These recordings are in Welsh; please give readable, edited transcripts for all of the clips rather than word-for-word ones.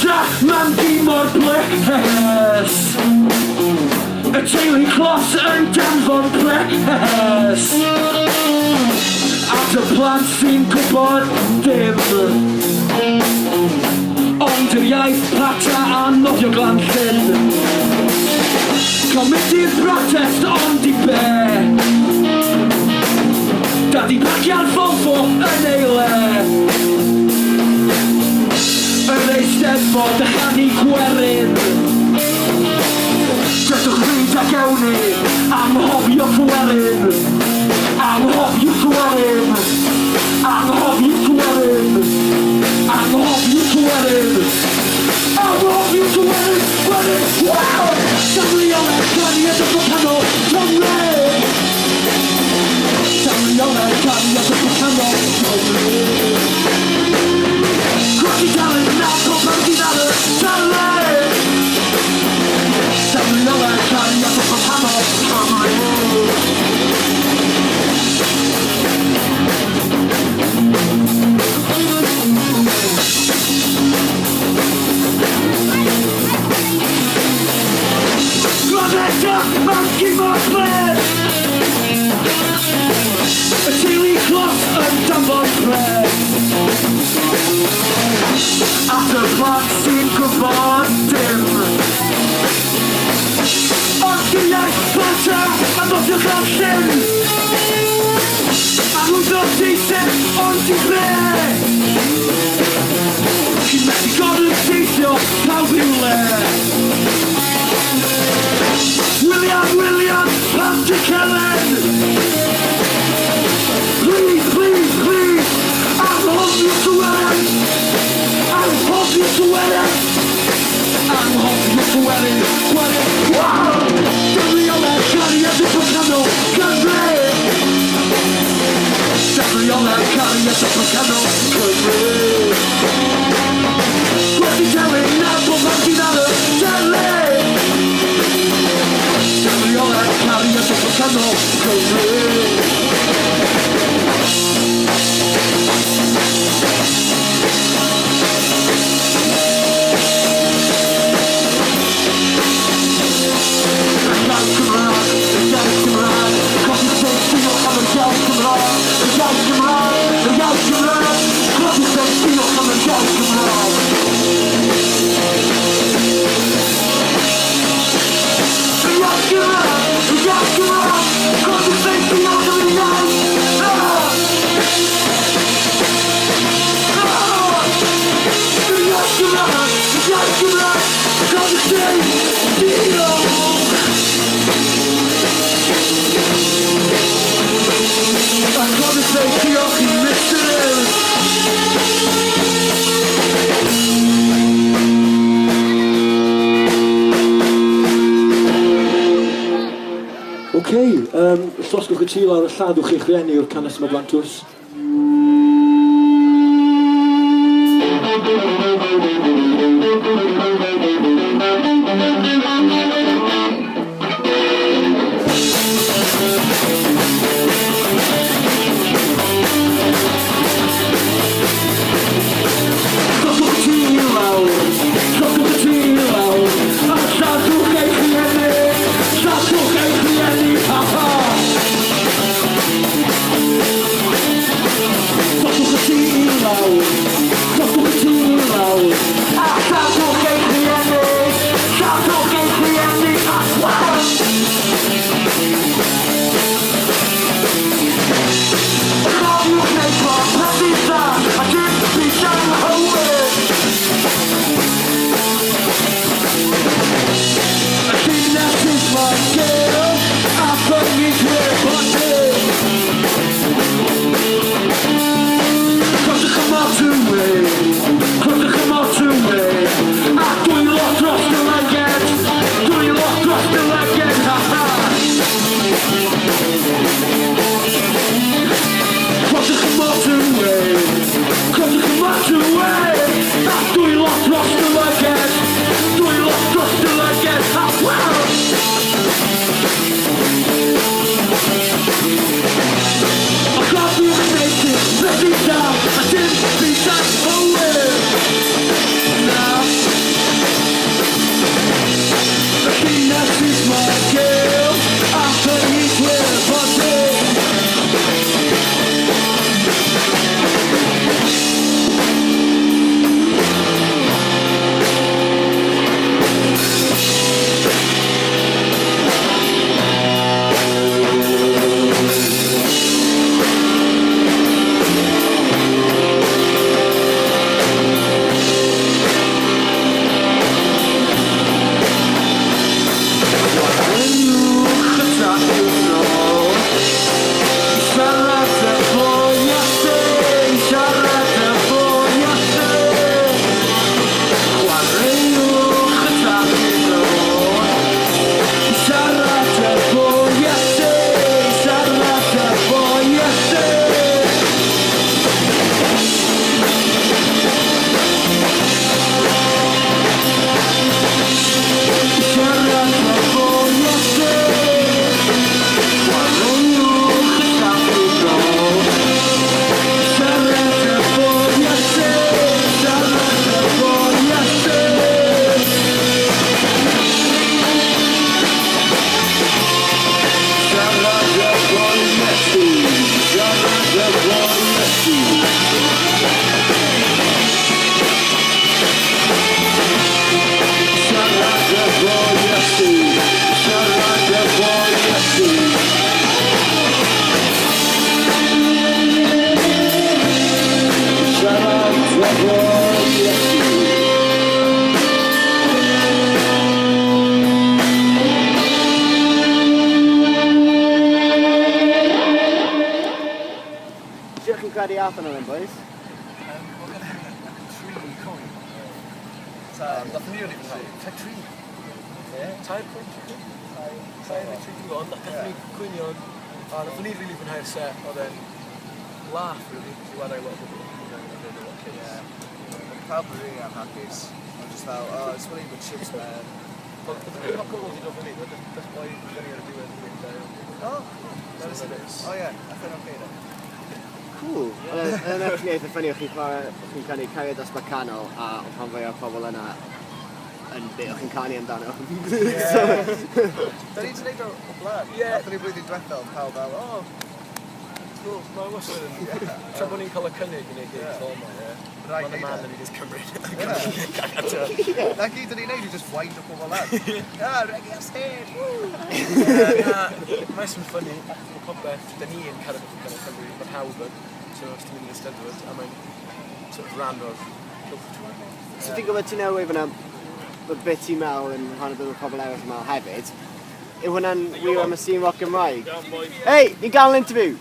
Plata, mam di mor bles. Y teulu clos yn danfon pres. At y plant sy'n gwybod dim. Ond yr iaith plata a nofio glanllyn. Comitydd protest ond i be. Da di bagiad Volvo yn ei le. Yr Eisteddfod a chani gwerin. Dredwch ryd ag ewn ni anghofio chwerin. Anghofio chwerin. Anghofio chwerin. Anghofio chwerin. Anghofio chwerin. Chwerin. Wow! Samliole cani ydych o canol Cymru. Samliole cani ydych o canol Cymru. Gwrthi dalyn na pobl sydd ar y tele. Samliole cani ydych o canol Cymru. Glaneda, mangi mor bled. Y teulu clos yn danfon pres. At y plant sy'n gwybod dim. Ond yr iaith plata a nofio glanllyn. A rwy'n o'r deithau ond i bre. Chi'n methu gorau teithio pawb i'w le. William, pam dy Celen. Please, anghofio Llywelyn. Anghofio Llywelyn. Anghofio Llywelyn. Wow! Dafriole cari ydych o canol Cymru. Dafriole cari ydych o canol Cymru. Gwerthu telyn na bob man sydd ar y tele. Dafriole cari ydych o canol Cymru. Llosgwch y tîl ar y lladdwch i'ch rieni o'r canes yma blantws. Nath ni rili fwynhau. Cael tri. Tair pwynt. Tair neu tri digon. Nath ni cwynion. A nath ni rili fwynhau'r set. Oedd e'n laugh, really. I wadau lot o bobl. Pawb yn rili anhapus. Mae'n just fel, oh, it's funny with chips, man. Oedd yn rili hop cwbl wedi dod fyny. That's why gynnu ar y diwedd. Oh, that is nice. Oh, yeah, I think I'm okay then. Cool. Yn eich neud y ffynnu, chi'n canu cariad dosbarth canol a pan fwy o'r pobl yna yn beth o'ch chi'n canu amdano. Da ni wedi gwneud o blaen. Nath ni blwyddyn diwethaf yn pawb fel, oh, Cool, mae'n wastad yn... Tra bod ni'n cael y cynnig yn ei gig fel yma, ie. Mae'n y man yn ei gyd cymryd. Na gyd da ni'n neud i just wind up o fel lan. Ah, reggae ar stage, woo! Mae'n sy'n ffynnu, mae popeth, da ni yn cael y Cymru, mae pawb yn, so os ti'n mynd i'r Eisteddfod, a mae'n sort of rhan o'r culture. So ti'n gwybod ti'n newydd fyna, y bit i mewn yn rhan o beth o pobl eraill yma hefyd, yw hwnna'n wir am y scene rock Gymraeg? Hei, ni'n gael yn interview!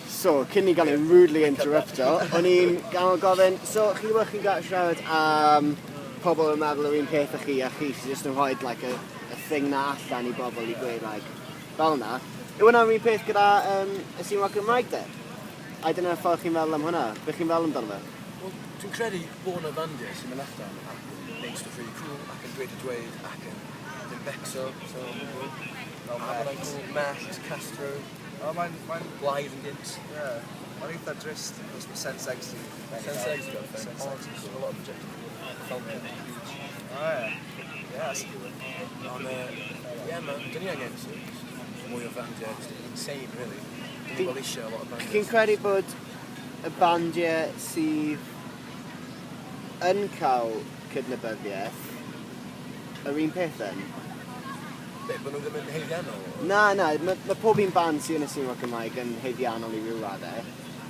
So, cyn ni gael ein rudely interrupto, o'n i'n gael gofyn, so chi wech chi'n gael siarad am pobl yn meddwl yr un peth â chi sy'n just yn rhoi like, y thing na allan i bobl i gweud like, fel na. Yw hwnna'n un peth gyda y scene rock Gymraeg de? A dyna'r ffordd chi'n meddwl am hwnna? Be chi'n meddwl amdano fe? Wel, dwi'n credu bod yna bandiau sy'n mynd allan ac yn neud stuff really cool ac yn dweud ac yn becso, so a bod yn cool, Mesh, Castro, Blythe yn gynt. Ie, mae'n eitha drist, os mae Sense Eggs di. Sense Eggs yn gael ffyn. A lot of projects. Falcon, huge. O ie, yes. Ond, ie man, dyn ni angen mwy o bandiau, just insane really. Dyn ni fel eisiau a lot o bandiau. Chi'n credu bod y bandiau sydd yn cael cydnabyddiaeth yr un peth yn? Bod nhw ddim yn heiddiannol? Na, mae pob un band sy'n y scene rock Gymraeg yn heiddiannol i ryw raddau.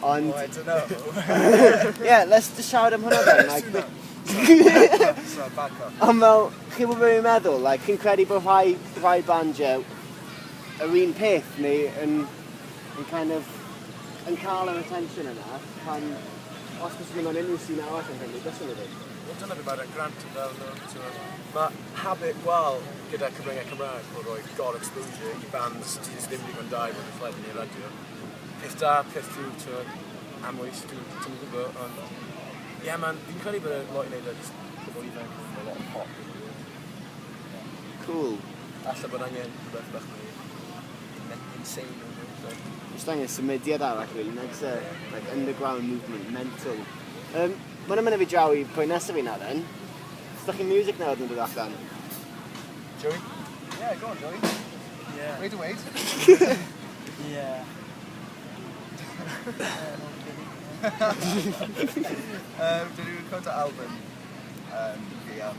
Ond... Oh, I don't know. Yeah, let's just shout am hwnna then. So, bad cop. Ond fel, chi bod fi'n meddwl, like, chi'n credu bod rhai bandiau yr un peth neu yn kind of yn cael yr attention yna pan os bys nhw'n unrhyw sy'n arall yn hynny, beth yw'n edrych? Wel, dyna beth mae'r grant yn fel nhw. Mae habit gwal gyda cyfryngau Cymraeg o roi exposure i bands sydd ddim wedi bod yn dau bod yn ffledyn i'r radio. Peth da, peth ffrw, amwys, ti'n gwybod, ond... Ie, man, fi'n credu bod yn lot i wneud â pobl ifanc yn a lot o pop. Cool. Alla bod angen rhywbeth bach mwy insane o'n nhw. Just angen symudiad arall, really, next like underground movement, mental. Mae'n mynd i fi draw i pwy nesaf fi na then. Ydych chi'n music nawr yn dod allan? Joey? Yeah, go on, Joey. Yeah. Wait. Yeah. Dyn ni'n recordio album fi am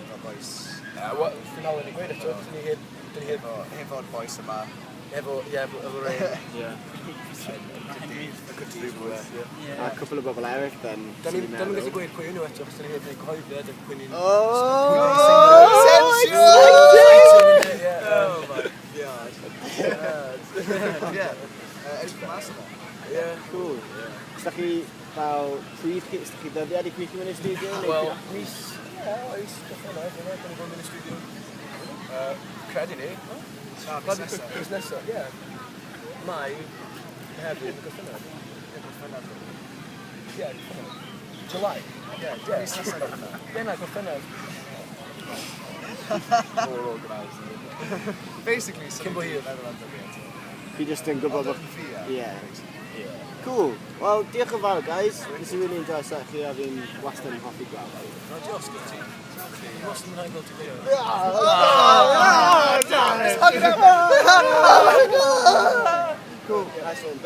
o'r boes. Fi'n hawdd yn ei gweud eto, dyn ni heb... Hefo'r boes yma. Efo Rain. Ie. Y good to do boys. A cwpl o bobl eraill then. Da ni'n gallu gweud pwy nhw eto, chos da ni heb wneud cyhoeddiad ac pwy ni'n... Oh my god. Edrych mas yma. Cool. Ydych chi fel prif chi, ydych chi dyddiad i gweithio yn y studio? Wel, mis... Oes, Gorffennaf, da ni bod yn y studio. Credu ni. Mis nesaf, ie. Mai, hefyd, Gorffennaf. Ie, Gorffennaf. July. Ie, mis nesaf Gorffennaf. Ie, na, Gorffennaf. All organised. Basically, Cyn bo hir. Chi just yn gwybod bod... Ie. Cool. Wel, diolch yn fawr, guys. Nes i really enjoy set chi a fi'n wastad yn hoffi gweld chi. No, diolch, gyda ti. Fi'n wastad yn mwynhau gweld ti fyw. Cool, nice one.